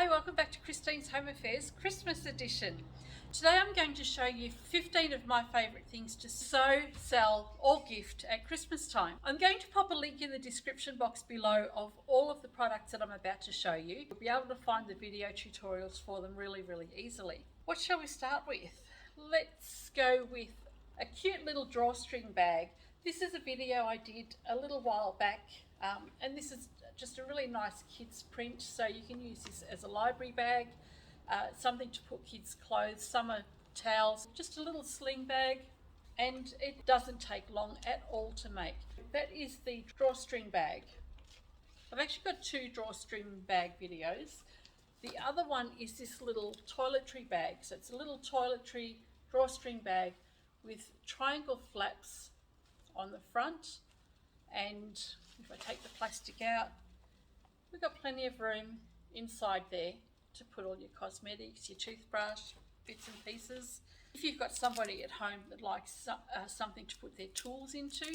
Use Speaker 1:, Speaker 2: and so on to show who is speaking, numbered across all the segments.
Speaker 1: welcome back to Christine's Home Affairs Christmas edition. Today I'm going to show you 15 of my favourite things to sew, sell or gift at Christmas time. I'm going to pop a link in the description box below of all of the products that I'm about to show you. You'll be able to find the video tutorials for them really easily. What shall we start with? Let's go with a cute little drawstring bag. This is a video I did a little while back and this is just a really nice kids print, so you can use this as a library bag, something to put kids' clothes, summer towels, just a little sling bag, and it doesn't take long at all to make. That is the drawstring bag. I've actually got two drawstring bag videos. The other one is this little toiletry bag. So it's a little toiletry drawstring bag with triangle flaps on the front, and if I take the plastic out, we've got plenty of room inside there to put all your cosmetics, your toothbrush, bits and pieces. If you've got somebody at home that likes something to put their tools into,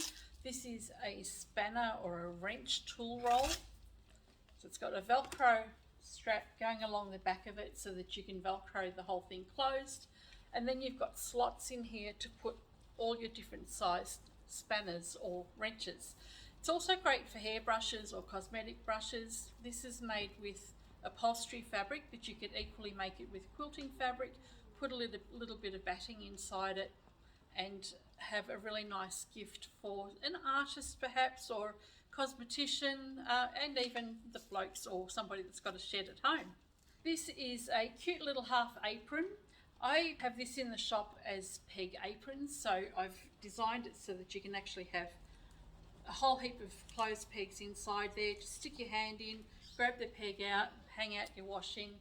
Speaker 1: this is a spanner or a wrench tool roll. So it's got a Velcro strap going along the back of it so that you can Velcro the whole thing closed. And then you've got slots in here to put all your different sized spanners or wrenches. It's also great for hairbrushes or cosmetic brushes. This is made with upholstery fabric, but you could equally make it with quilting fabric, put a little bit of batting inside it, and have a really nice gift for an artist perhaps, or cosmetician, and even the blokes or somebody that's got a shed at home. This is a cute little half apron. I have this in the shop as peg aprons, so I've designed it so that you can actually have a whole heap of clothes pegs inside there. Just stick your hand in, grab the peg out, hang out your washing.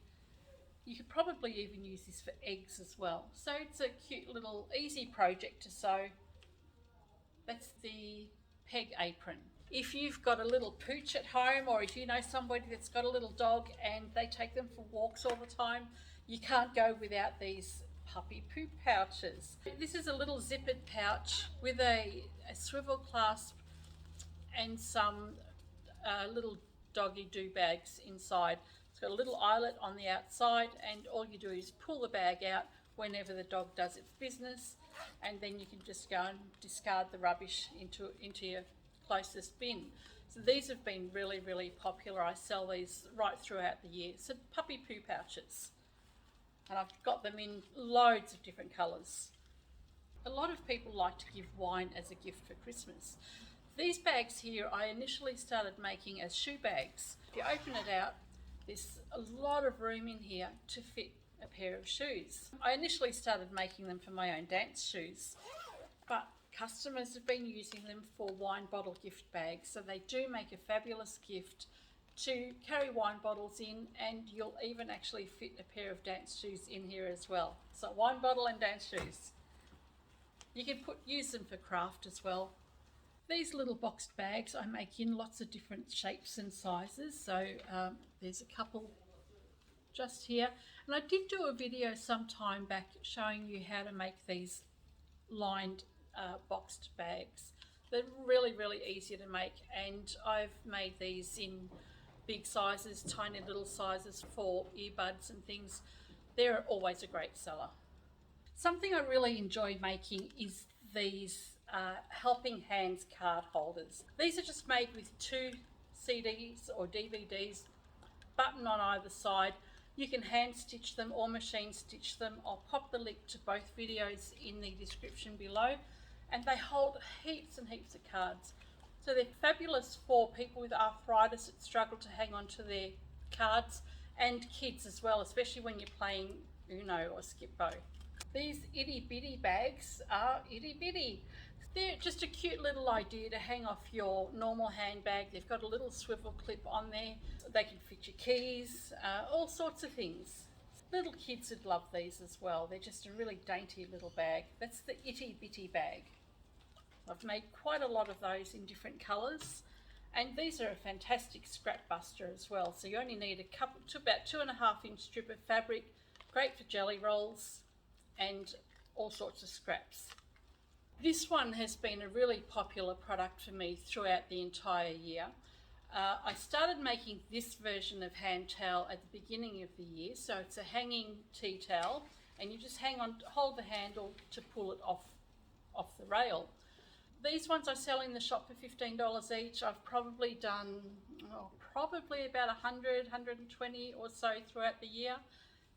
Speaker 1: You could probably even use this for eggs as well. So it's a cute little easy project to sew. That's the peg apron. If you've got a little pooch at home, or if you know somebody that's got a little dog and they take them for walks all the time, you can't go without these puppy poo pouches. This is a little zippered pouch with a swivel clasp and some little doggy do bags inside. It's got a little eyelet on the outside, and all you do is pull the bag out whenever the dog does its business, and then you can just go and discard the rubbish into your closest bin. So these have been really popular. I sell these right throughout the year. So puppy poo pouches, and I've got them in loads of different colours. A lot of people like to give wine as a gift for Christmas. These bags here I initially started making as shoe bags. If you open it out, there's a lot of room in here to fit a pair of shoes. I initially started making them for my own dance shoes, but customers have been using them for wine bottle gift bags. So they do make a fabulous gift to carry wine bottles in, and you'll even actually fit a pair of dance shoes in here as well. So wine bottle and dance shoes. You can use them for craft as well. These little boxed bags I make in lots of different shapes and sizes. So there's a couple just here. And I did do a video some time back showing you how to make these lined boxed bags. They're really easy to make, and I've made these in big sizes, tiny little sizes for earbuds and things. They're always a great seller. Something I really enjoy making is these helping hands card holders. These are just made with two CDs or DVDs, button on either side. You can hand stitch them or machine stitch them. I'll pop the link to both videos in the description below, and they hold heaps and heaps of cards. So they're fabulous for people with arthritis that struggle to hang on to their cards, and kids as well, especially when you're playing Uno or Skip-Bo. These Itty Bitty bags are itty bitty. They're just a cute little idea to hang off your normal handbag. They've got a little swivel clip on there. They can fit your keys, all sorts of things. Little kids would love these as well. They're just a really dainty little bag. That's the Itty Bitty bag. I've made quite a lot of those in different colours, and these are a fantastic scrap buster as well. So you only need about 2.5 inch strip of fabric, great for jelly rolls and all sorts of scraps. This one has been a really popular product for me throughout the entire year. I started making this version of hand towel at the beginning of the year. So it's a hanging tea towel, and you just hold the handle to pull it off the rail. These ones I sell in the shop for $15 each. I've probably done probably about 100, 120 or so throughout the year,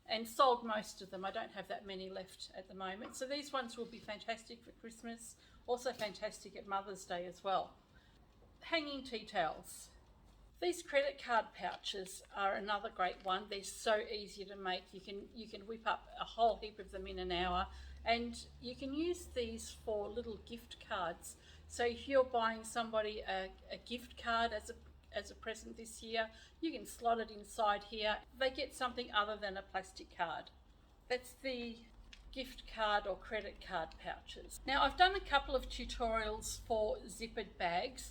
Speaker 1: and sold most of them. I don't have that many left at the moment. So these ones will be fantastic for Christmas, also fantastic at Mother's Day as well. Hanging tea towels. These credit card pouches are another great one. They're so easy to make. You can whip up a whole heap of them in an hour, and you can use these for little gift cards. So if you're buying somebody a gift card as a present this year, you can slot it inside here. They get something other than a plastic card. That's the gift card or credit card pouches. Now, I've done a couple of tutorials for zippered bags.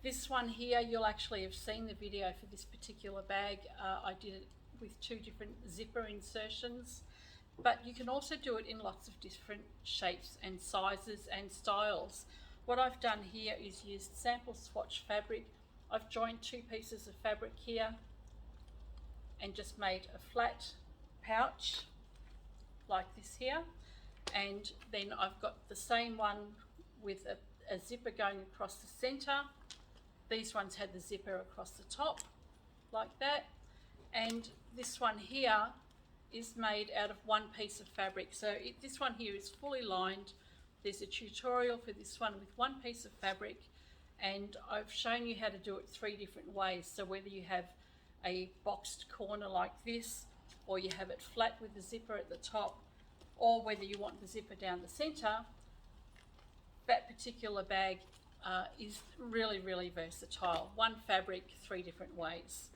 Speaker 1: This one here, you'll actually have seen the video for this particular bag. I did it with 2 different zipper insertions, but you can also do it in lots of different shapes and sizes and styles. What I've done here is used sample swatch fabric. I've joined 2 pieces of fabric here and just made a flat pouch like this here, and then I've got the same one with a zipper going across the center. These ones had the zipper across the top like that, and this one here is made out of 1 piece of fabric. So this one here is fully lined. There's a tutorial for this one with 1 piece of fabric, and I've shown you how to do it 3 different ways. So whether you have a boxed corner like this, or you have it flat with the zipper at the top, or whether you want the zipper down the center, that particular bag is really, really versatile. 1 fabric, 3 different ways.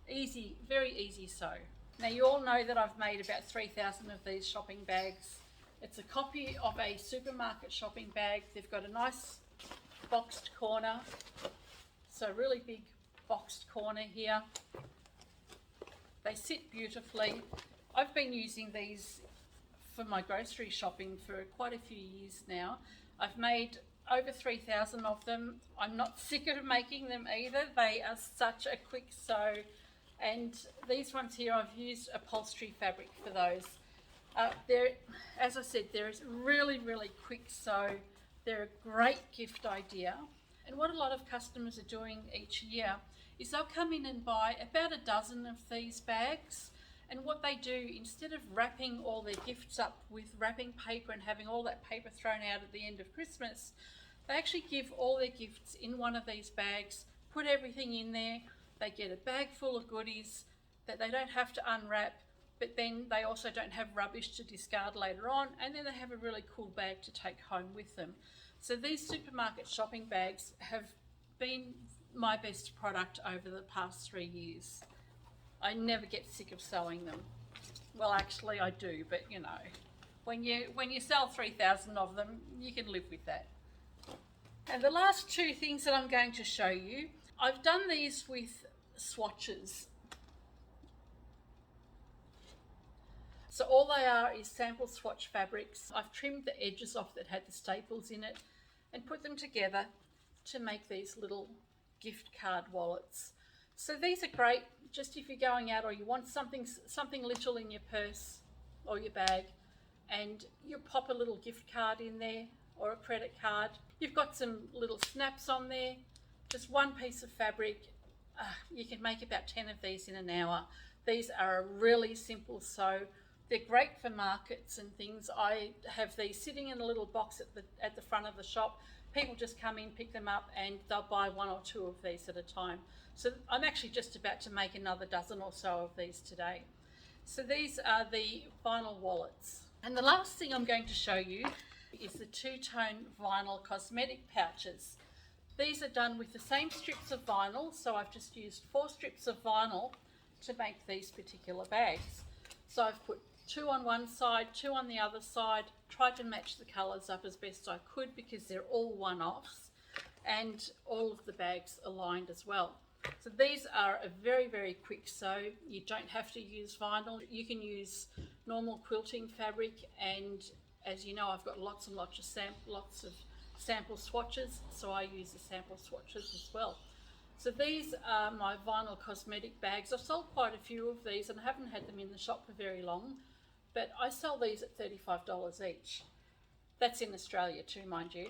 Speaker 1: Easy, very easy sew. Now, you all know that I've made about 3,000 of these shopping bags. It's a copy of a supermarket shopping bag. They've got a nice boxed corner, so really big boxed corner here. They sit beautifully. I've been using these for my grocery shopping for quite a few years now. I've made over 3,000 of them. I'm not sick of making them either. They are such a quick sew. And these ones here, I've used upholstery fabric for those. As I said, they're really, really quick sew. They're a great gift idea. And what a lot of customers are doing each year is they'll come in and buy about a dozen of these bags. And what they do, instead of wrapping all their gifts up with wrapping paper and having all that paper thrown out at the end of Christmas, they actually give all their gifts in one of these bags, put everything in there. They get a bag full of goodies that they don't have to unwrap, but then they also don't have rubbish to discard later on, and then they have a really cool bag to take home with them. So these supermarket shopping bags have been my best product over the past 3 years. I never get sick of sewing them. Well, actually I do, but you know, when you sell 3,000 of them, you can live with that. And the last 2 things that I'm going to show you, I've done these with swatches. So all they are is sample swatch fabrics. I've trimmed the edges off that had the staples in it and put them together to make these little gift card wallets. So these are great just if you're going out or you want something little in your purse or your bag, and you pop a little gift card in there or a credit card. You've got some little snaps on there, just 1 piece of fabric. You can make about 10 of these in an hour. These are a really simple sew. They're great for markets and things. I have these sitting in a little box at the front of the shop. People just come in, pick them up, and they'll buy 1 or 2 of these at a time. So I'm actually just about to make another dozen or so of these today. So these are the vinyl wallets. And the last thing I'm going to show you is the 2-tone vinyl cosmetic pouches. These are done with the same strips of vinyl, so I've just used 4 strips of vinyl to make these particular bags. So I've put 2 on one side, 2 on the other side, tried to match the colours up as best I could because they're all one-offs, and all of the bags aligned as well. So these are a very, very quick sew. You don't have to use vinyl. You can use normal quilting fabric, and as you know, I've got lots and lots of sample swatches, so I use the sample swatches as well. So these are my vinyl cosmetic bags. I've sold quite a few of these and I haven't had them in the shop for very long, but I sell these at $35 each. That's in Australia too, mind you.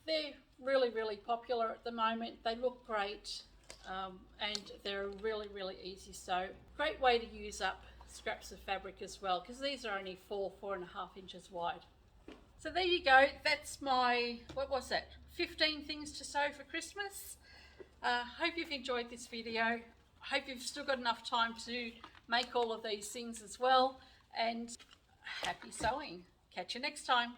Speaker 1: They're really, really popular at the moment. They look great and they're really, really easy sew. Great way to use up scraps of fabric as well, because these are only 4.5 inches wide. So there you go. That's my, what was that? 15 things to sew for Christmas. Hope you've enjoyed this video. Hope you've still got enough time to make all of these things as well. And happy sewing. Catch you next time.